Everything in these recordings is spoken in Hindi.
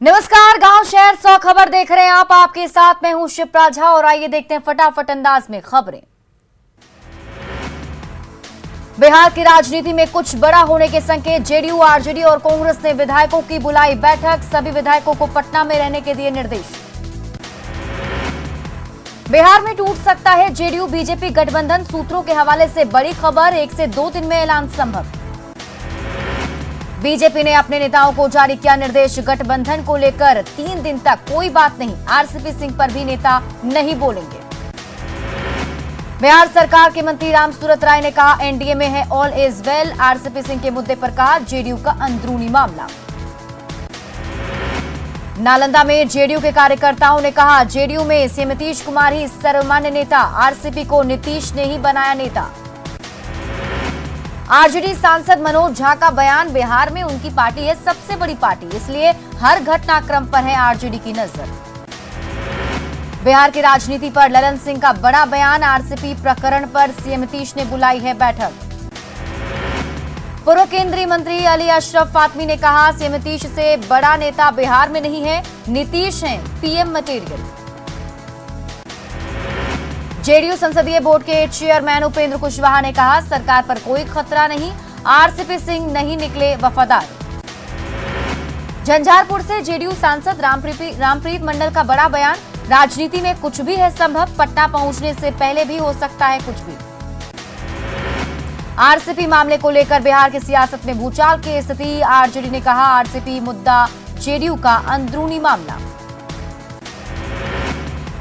नमस्कार, गांव शहर 100 खबर देख रहे हैं आप। आपके साथ मैं हूं शिप्रा झा और आइए देखते हैं फटाफट अंदाज में खबरें। बिहार की राजनीति में कुछ बड़ा होने के संकेत। जेडीयू, आरजेडी और कांग्रेस ने विधायकों की बुलाई बैठक। सभी विधायकों को पटना में रहने के दिए निर्देश। बिहार में टूट सकता है जेडीयू बीजेपी गठबंधन। सूत्रों के हवाले से बड़ी खबर, 1 से 2 दिन में ऐलान संभव। बीजेपी ने अपने नेताओं को जारी किया निर्देश। गठबंधन को लेकर 3 दिन तक कोई बात नहीं। आरसीपी सिंह पर भी नेता नहीं बोलेंगे। बिहार सरकार के मंत्री रामसूरत राय ने कहा, एनडीए में है all is well. RCP Singh के मुद्दे पर कहा, जेडीयू का अंदरूनी मामला। नालंदा में जेडीयू के कार्यकर्ताओं ने कहा, जेडीयू में सीएम नीतीश कुमार ही सर्वमान्य नेता। आरसीपी को नीतीश ने ही बनाया नेता। आरजेडी सांसद मनोज झा का बयान, बिहार में उनकी पार्टी है सबसे बड़ी पार्टी, इसलिए हर घटनाक्रम पर है आरजेडी की नजर। बिहार की राजनीति पर ललन सिंह का बड़ा बयान। आरसीपी प्रकरण पर सीएम नीतीश ने बुलाई है बैठक। पूर्व केंद्रीय मंत्री अली अशरफ फातमी ने कहा, सीएम नीतीश से बड़ा नेता बिहार में नहीं है, नीतीश हैं पीएम मटेरियल। जेडीयू संसदीय बोर्ड के चेयरमैन उपेंद्र कुशवाहा ने कहा, सरकार पर कोई खतरा नहीं। आरसीपी सिंह नहीं निकले वफादार। झंझारपुर से जेडीयू सांसद रामप्रीत मंडल का बड़ा बयान, राजनीति में कुछ भी है संभव। पटना पहुंचने से पहले भी हो सकता है कुछ भी। आरसीपी मामले को लेकर बिहार की सियासत में भूचाल की स्थिति। आरजेडी ने कहा, आरसीपी मुद्दा जेडीयू का अंदरूनी मामला।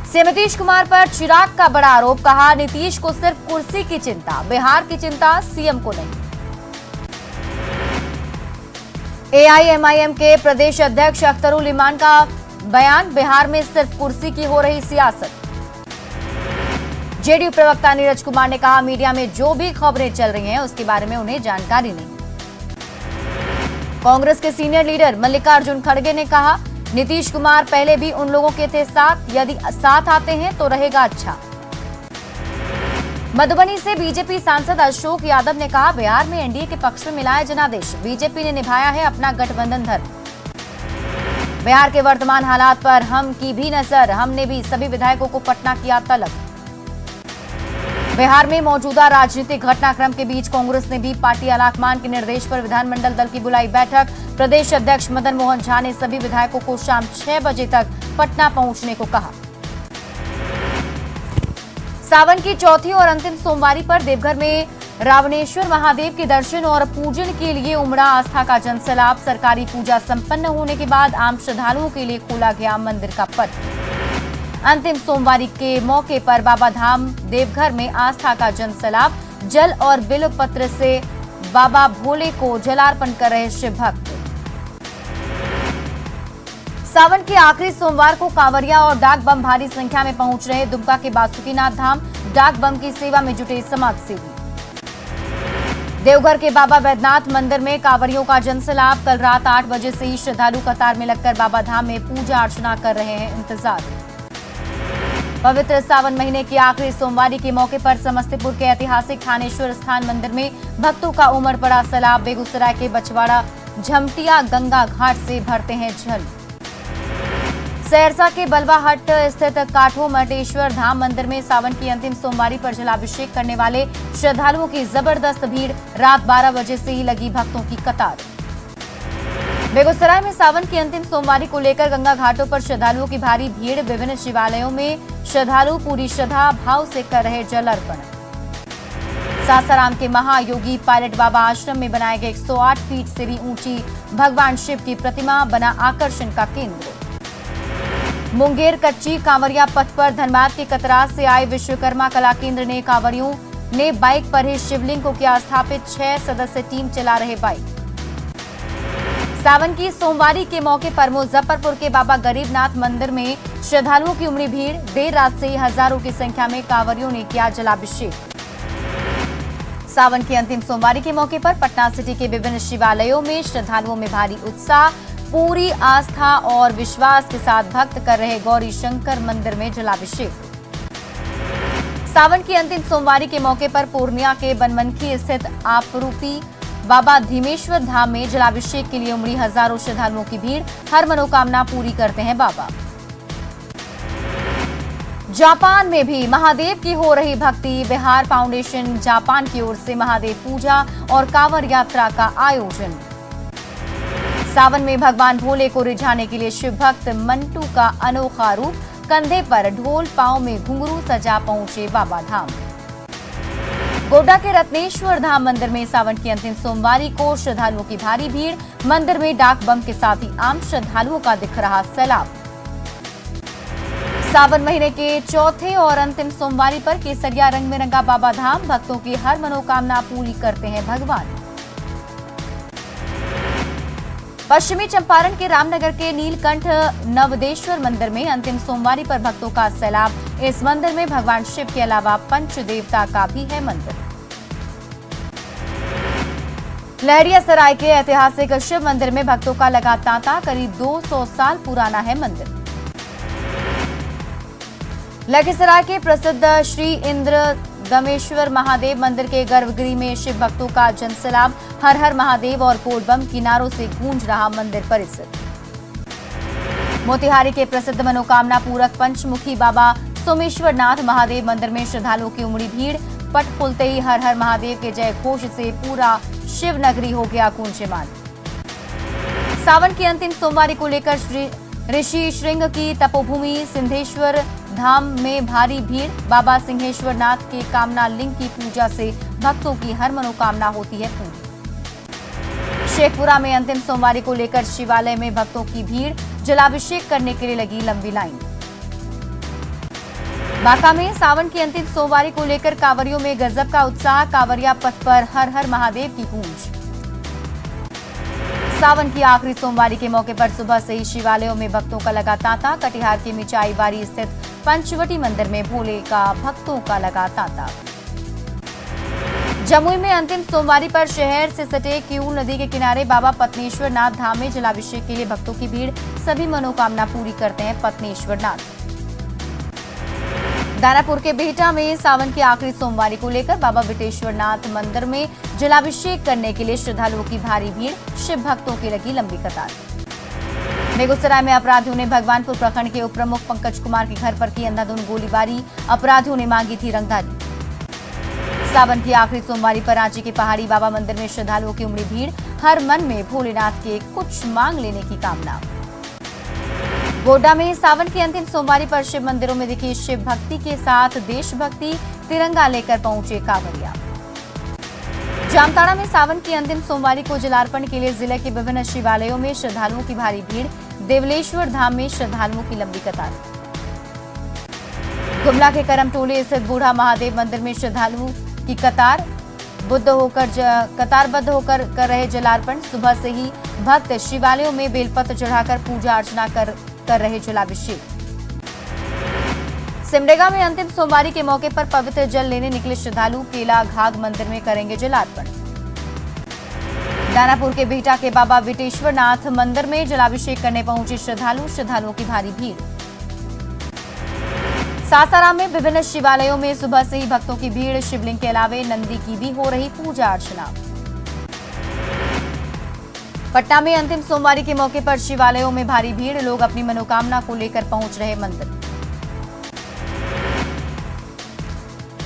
सीएम नीतीश कुमार पर चिराग का बड़ा आरोप, कहा, नीतीश को सिर्फ कुर्सी की चिंता, बिहार की चिंता सीएम को नहीं। एआईएमआईएम के प्रदेश अध्यक्ष अख्तरुल इमान का बयान, बिहार में सिर्फ कुर्सी की हो रही सियासत। जेडीयू प्रवक्ता नीरज कुमार ने कहा, मीडिया में जो भी खबरें चल रही हैं उसके बारे में उन्हें जानकारी नहीं। कांग्रेस के सीनियर लीडर मल्लिकार्जुन खड़गे ने कहा, नीतीश कुमार पहले भी उन लोगों के थे साथ, यदि साथ आते हैं तो रहेगा अच्छा। मधुबनी से बीजेपी सांसद अशोक यादव ने कहा, बिहार में एनडीए के पक्ष में मिला है जनादेश। बीजेपी ने निभाया है अपना गठबंधन धर्म। बिहार के वर्तमान हालात पर हम की भी नजर, हमने भी सभी विधायकों को पटना किया तलब। बिहार में मौजूदा राजनीतिक घटनाक्रम के बीच कांग्रेस ने भी पार्टी आलाकमान के निर्देश पर विधानमंडल दल की बुलाई बैठक। प्रदेश अध्यक्ष मदन मोहन झा ने सभी विधायकों को शाम 6 बजे तक पटना पहुंचने को कहा। सावन की चौथी और अंतिम सोमवारी पर देवघर में रावणेश्वर महादेव के दर्शन और पूजन के लिए उमड़ा आस्था का जनसैलाब। सरकारी पूजा संपन्न होने के बाद आम श्रद्धालुओं के लिए खोला गया मंदिर का पट। अंतिम सोमवारी के मौके पर बाबा धाम देवघर में आस्था का जनसैलाब। जल और बिल्व पत्र से बाबा भोले को जलार्पण कर रहे शिव भक्त। सावन के आखिरी सोमवार को कांवरिया और डाक बम भारी संख्या में पहुंच रहे दुमका के बासुकीनाथ धाम। डाक बम की सेवा में जुटे समाजसेवी। देवघर के बाबा वैद्यनाथ मंदिर में कांवरियों का जनसैलाब। कल रात 8 बजे से ही श्रद्धालु कतार में लगकर बाबा धाम में पूजा अर्चना कर रहे हैं इंतजार। पवित्र सावन महीने की आखिरी सोमवारी के मौके पर समस्तीपुर के ऐतिहासिक थानेश्वर स्थान मंदिर में भक्तों का उमड़ पड़ा सैलाब। बेगूसराय के बछवाड़ा झमटिया गंगा घाट से भरते हैं जल। सहरसा के बलवाहट स्थित काठो मटेश्वर धाम मंदिर में सावन की अंतिम सोमवारी पर जलाभिषेक करने वाले श्रद्धालुओं की जबरदस्त भीड़। रात 12 बजे से ही लगी भक्तों की कतार। बेगूसराय में सावन की अंतिम सोमवारी को लेकर गंगा घाटों पर श्रद्धालुओं की भारी भीड़। विभिन्न शिवालयों में श्रद्धालु पूरी श्रद्धा भाव से कर रहे जल अर्पण। सासाराम के महायोगी पायलट बाबा आश्रम में बनाए गए 108 फीट से भी ऊंची भगवान शिव की प्रतिमा बना आकर्षण का केंद्र। मुंगेर कच्ची कांवरिया पथ पर धनबाद के कतरास से आए विश्वकर्मा कला केंद्र ने कांवरियों ने बाइक पर ही शिवलिंग को किया स्थापित। 6 सदस्य टीम चला रहे बाइक। सावन की सोमवारी के मौके पर मुजफ्फरपुर के बाबा गरीबनाथ मंदिर में श्रद्धालुओं की उमड़ी भीड़। देर रात से ही हजारों की संख्या में कांवरियों ने किया जलाभिषेक। सावन की अंतिम सोमवारी के मौके पर पटना सिटी के विभिन्न शिवालयों में श्रद्धालुओं में भारी उत्साह। पूरी आस्था और विश्वास के साथ भक्त कर रहे गौरी शंकर मंदिर में जलाभिषेक। सावन की अंतिम सोमवारी के मौके पर पूर्णिया के बनमनखी स्थित आपरूपी बाबा धीमेश्वर धाम में जलाभिषेक के लिए उमड़ी हजारों श्रद्धालुओं की भीड़, हर मनोकामना पूरी करते हैं बाबा। जापान में भी महादेव की हो रही भक्ति, बिहार फाउंडेशन जापान की ओर से महादेव पूजा और कांवड़ यात्रा का आयोजन। सावन में भगवान भोले को रिझाने के लिए शिव भक्त मंटू का अनोखा रूप, कंधे पर ढोल, पांव में घुंघरू सजा पहुंचे बाबा धाम। गोड्डा के रत्नेश्वर धाम मंदिर में सावन की अंतिम सोमवारी को श्रद्धालुओं की भारी भीड़, मंदिर में डाक बम के साथ ही आम श्रद्धालुओं का दिख रहा सैलाब। सावन महीने के चौथे और अंतिम सोमवारी पर केसरिया रंग में रंगा बाबा धाम, भक्तों की हर मनोकामना पूरी करते हैं भगवान। पश्चिमी चंपारण के रामनगर के नीलकंठ नवदेश्वर मंदिर में अंतिम सोमवारी पर भक्तों का सैलाब। इस मंदिर में भगवान शिव के अलावा पंच देवता का भी है मंदिर। लहरियासराय के ऐतिहासिक शिव मंदिर में भक्तों का लगा तांता, करीब 200 साल पुराना है मंदिर। लखीसराय के प्रसिद्ध श्री इंद्र दमेश्वर महादेव मंदिर के गर्भगृह में शिव भक्तों का जनसैलाब, हर हर महादेव और बोल बम किनारों से गूंज रहा मंदिर परिसर। मोतिहारी के प्रसिद्ध मनोकामना पूरक पंचमुखी बाबा सोमेश्वरनाथ महादेव मंदिर में श्रद्धालुओं की उमड़ी भीड़, पट खुलते ही हर हर महादेव के जय घोष से पूरा शिव नगरी हो गया गूंजयमान। सावन की अंतिम सोमवारी को लेकर श्री ऋषि श्रृंग की तपोभूमि सिंधेश्वर धाम में भारी भीड़, बाबा सिंहेश्वर नाथ के कामना लिंग की पूजा से भक्तों की हर मनोकामना होती है पूरी। शेखपुरा में अंतिम सोमवारी को लेकर शिवालय में भक्तों की भीड़, जलाभिषेक करने के लिए लगी लंबी लाइन। बांका में सावन की अंतिम सोमवारी को लेकर कांवरियों में गजब का उत्साह, कांवरिया पथ पर हर हर महादेव की गूंज। सावन की आखिरी सोमवारी के मौके पर सुबह से ही शिवालयों में भक्तों का लगा तांता। कटिहार के मिचाईबारी स्थित पंचवटी मंदिर में भोले का भक्तों का लगा तांता। जमुई में अंतिम सोमवारी पर शहर से सटे किऊल नदी के किनारे बाबा पत्नेश्वर नाथ धाम में जलाभिषेक के लिए भक्तों की भीड़, सभी मनोकामना पूरी करते हैं पत्नेश्वर नाथ। दानापुर के बिहटा में सावन की आखिरी सोमवारी को लेकर बाबा विटेश्वर नाथ मंदिर में जलाभिषेक करने के लिए श्रद्धालुओं की भारी भीड़, शिव भक्तों की लगी लंबी कतार। बेगूसराय में अपराधियों ने भगवानपुर प्रखंड के उप प्रमुख पंकज कुमार के घर पर की अंधाधुंध गोलीबारी, अपराधियों ने मांगी थी रंगदारी। सावन की आखिरी सोमवारी पर रांची के पहाड़ी बाबा मंदिर में श्रद्धालुओं की उमड़ी भीड़, हर मन में भोलेनाथ के कुछ मांग लेने की कामना। गोड्डा में सावन की अंतिम सोमवारी पर शिव मंदिरों में दिखी शिव भक्ति के साथ देशभक्ति, तिरंगा लेकर पहुंचे कांवरिया। जामताड़ा में सावन की अंतिम सोमवारी को जलार्पण के लिए जिले के विभिन्न शिवालयों में श्रद्धालुओं की भारी भीड़, देवलेश्वर धाम में श्रद्धालुओं की लंबी कतार। गुमला के करमटोली स्थित बूढ़ा महादेव मंदिर में श्रद्धालुओं की कतारबद्ध होकर कर रहे जलार्पण। सुबह से ही भक्त शिवालयों में बेलपत्र चढ़ाकर पूजा अर्चना कर रहे जलाभिषेक। सिमडेगा में अंतिम सोमवारी के मौके पर पवित्र जल लेने निकले श्रद्धालु केला घाघ मंदिर में करेंगे जलार्पण। दानापुर के बिहटा के बाबा विटेश्वर नाथ मंदिर में जलाभिषेक करने पहुंचे श्रद्धालुओं की भारी भीड़। सासाराम में विभिन्न शिवालयों में सुबह से ही भक्तों की भीड़, शिवलिंग के अलावे नंदी की भी हो रही पूजा अर्चना। पटना में अंतिम सोमवारी के मौके पर शिवालयों में भारी भीड़, लोग अपनी मनोकामना को लेकर पहुंच रहे मंदिर।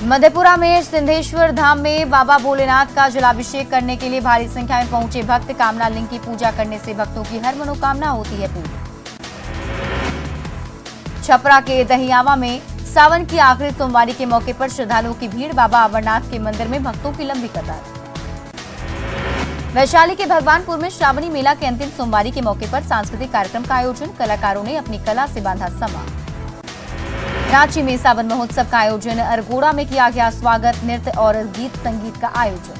मधेपुरा में सिंधेश्वर धाम में बाबा भोलेनाथ का जलाभिषेक करने के लिए भारी संख्या में पहुंचे भक्त, कामना लिंग की पूजा करने से भक्तों की हर मनोकामना होती है पूरी। छपरा के दहियावा में सावन की आखिरी सोमवारी के मौके पर श्रद्धालुओं की भीड़, बाबा अमरनाथ के मंदिर में भक्तों की लंबी कतार। वैशाली के भगवानपुर में श्रावणी मेला के अंतिम सोमवारी के मौके पर सांस्कृतिक कार्यक्रम का आयोजन, कलाकारों ने अपनी कला से बांधा समा। रांची में सावन महोत्सव का आयोजन, अरगोड़ा में किया गया स्वागत, नृत्य और गीत संगीत का आयोजन।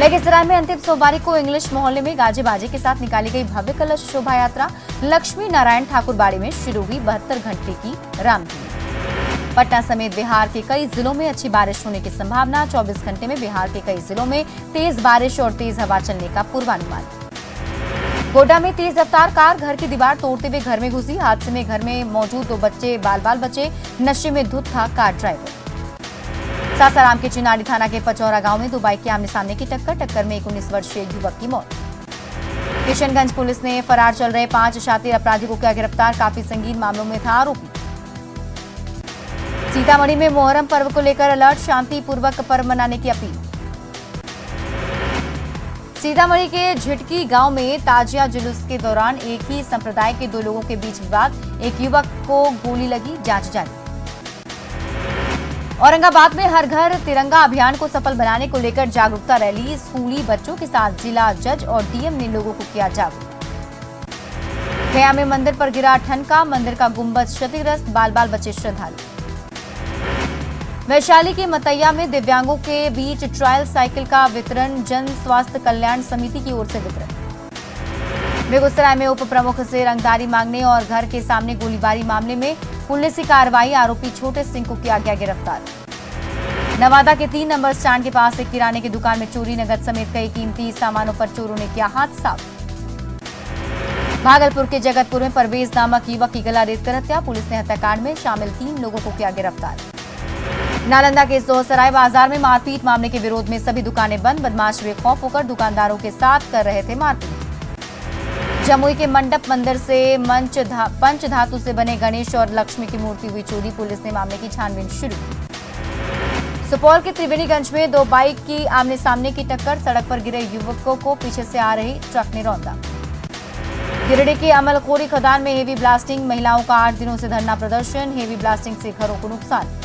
लखीसराय में अंतिम सोमवारी को इंग्लिश मोहल्ले में गाजे बाजे के साथ निकाली गई भव्य कलश शोभा यात्रा, लक्ष्मी नारायण ठाकुर बाड़ी में शुरू हुई 72 घंटे की रामधुनी। पटना समेत बिहार के कई जिलों में अच्छी बारिश होने की संभावना, 24 घंटे में बिहार के कई जिलों में तेज बारिश और तेज हवा चलने का पूर्वानुमान। गोड्डा में तेज रफ्तार कार घर की दीवार तोड़ते हुए घर में घुसी, हादसे में घर में मौजूद 2 बच्चे बाल बाल बचे, नशे में धुत था कार ड्राइवर। सासाराम के चिनारी थाना के पचौरा गांव में दो बाइक के आमने सामने की टक्कर में एक 19 वर्षीय युवक की मौत। किशनगंज पुलिस ने फरार चल रहे 5 शातिर अपराधी को किया गिरफ्तार, काफी संगीन मामलों में था आरोपी। सीतामढ़ी में मोहर्रम पर्व को लेकर अलर्ट, शांतिपूर्वक पर्व मनाने की अपील। सीतामढ़ी के झिटकी गांव में ताजिया जुलूस के दौरान एक ही संप्रदाय के 2 लोगों के बीच विवाद, एक युवक को गोली लगी, जांच जारी। औरंगाबाद में हर घर तिरंगा अभियान को सफल बनाने को लेकर जागरूकता रैली, स्कूली बच्चों के साथ जिला जज और डीएम ने लोगों को किया जागरूक। गया में मंदिर पर गिरा ठनका, मंदिर का गुंबद क्षतिग्रस्त, बाल बाल बचे श्रद्धालु। वैशाली के मतैया में दिव्यांगों के बीच ट्रायल साइकिल का वितरण, जन स्वास्थ्य कल्याण समिति की ओर से वितरण। बेगूसराय में उप प्रमुख से रंगदारी मांगने और घर के सामने गोलीबारी मामले में पुलिस की कार्रवाई, आरोपी छोटे सिंह को किया गया गिरफ्तार। नवादा के 3 नंबर स्टैंड के पास एक किराने की दुकान में चोरी, नगद समेत कई कीमती सामानों पर चोरों ने किया हाथ साफ। भागलपुर के जगतपुर में परवेज नामक युवक की गला रेत कर हत्या, पुलिस ने हत्याकांड में शामिल 3 लोगों को किया गिरफ्तार। नालंदा के सोहसराय बाजार में मारपीट मामले के विरोध में सभी दुकानें बंद, बदमाश बेखौफ होकर दुकानदारों के साथ कर रहे थे मारपीट। जमुई के मंडप मंदिर से पंच धातु से बने गणेश और लक्ष्मी की मूर्ति हुई चोरी, पुलिस ने मामले की छानबीन शुरू। सुपौल के त्रिवेणीगंज में 2 बाइक की आमने सामने की टक्कर, सड़क पर गिरे युवकों को पीछे से आ रही ट्रक ने रौंदा। गिरिडीह के अमलखोरी खदान में हेवी ब्लास्टिंग, महिलाओं का 8 दिनों से धरना प्रदर्शन, हेवी ब्लास्टिंग से घरों को नुकसान।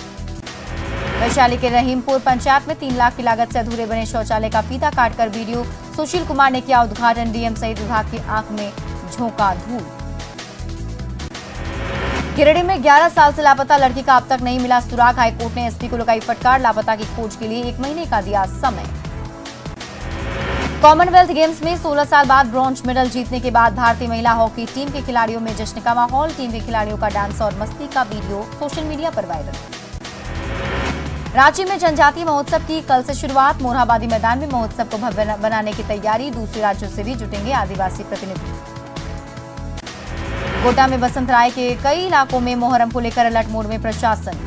वैशाली के रहीमपुर पंचायत में 3 लाख की लागत से अधूरे बने शौचालय का फीता काटकर वीडियो, सुशील कुमार ने किया उद्घाटन, डीएम सहित विभाग की आंख में झोंका धूल। गिरिडीह में 11 साल से लापता लड़की का अब तक नहीं मिला सुराग, हाईकोर्ट ने एसपी को लगाई फटकार, लापता की खोज के लिए 1 महीने का दिया समय। कॉमनवेल्थ गेम्स में 16 साल बाद ब्रॉन्ज मेडल जीतने के बाद भारतीय महिला हॉकी टीम के खिलाड़ियों में जश्न का माहौल, टीम के खिलाड़ियों का डांस और मस्ती का वीडियो सोशल मीडिया पर वायरल। रांची में जनजातीय महोत्सव की कल से शुरुआत, मोरहाबादी मैदान में महोत्सव को भव्य बनाने की तैयारी, दूसरे राज्यों से भी जुटेंगे आदिवासी प्रतिनिधि। गोड्डा में बसंत राय के कई इलाकों में मोहर्रम को लेकर अलर्ट मोड में प्रशासन।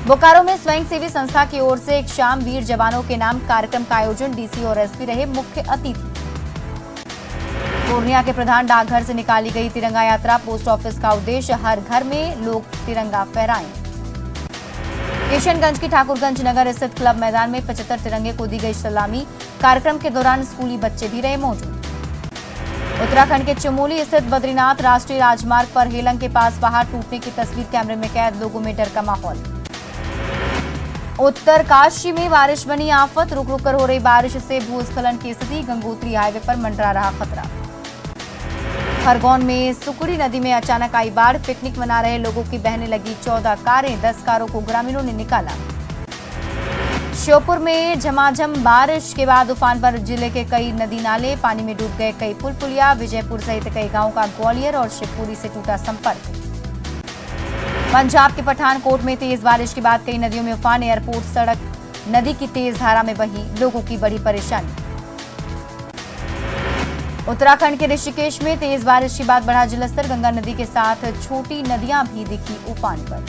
बोकारो में स्वयंसेवी संस्था की ओर से एक शाम वीर जवानों के नाम कार्यक्रम का आयोजन, डीसी और एसपी रहे मुख्य अतिथि। पूर्णिया के प्रधान डाकघर से निकाली गई तिरंगा यात्रा, पोस्ट ऑफिस का उद्देश्य हर घर में लोग तिरंगा फहराएं। किशनगंज की ठाकुरगंज नगर स्थित क्लब मैदान में 75 तिरंगे को दी गई सलामी, कार्यक्रम के दौरान स्कूली बच्चे भी रहे मौजूद। उत्तराखंड के चमोली स्थित बद्रीनाथ राष्ट्रीय राजमार्ग पर हेलंग के पास पहाड़ टूटने की तस्वीर कैमरे में कैद, लोगों में डर का माहौल। उत्तरकाशी में बारिश बनी आफत, रुक रुक कर हो रही बारिश से भूस्खलन की स्थिति, गंगोत्री हाईवे पर मंडरा रहा खतरा। खरगोन में सुकुड़ी नदी में अचानक आई बाढ़, पिकनिक मना रहे लोगों की बहने लगी 14 कारें, 10 कारों को ग्रामीणों ने निकाला। श्योपुर में झमाझम बारिश के बाद उफान पर जिले के कई नदी नाले, पानी में डूब गए कई पुल पुलिया, विजयपुर सहित कई गांवों का ग्वालियर और शिवपुरी से टूटा संपर्क। पंजाब के पठानकोट में तेज बारिश के बाद कई नदियों में उफान, एयरपोर्ट सड़क नदी की तेज धारा में बही, लोगों की बड़ी परेशानी। उत्तराखंड के ऋषिकेश में तेज बारिश के बाद बढ़ा जलस्तर, गंगा नदी के साथ छोटी नदियां भी दिखी उफान पर।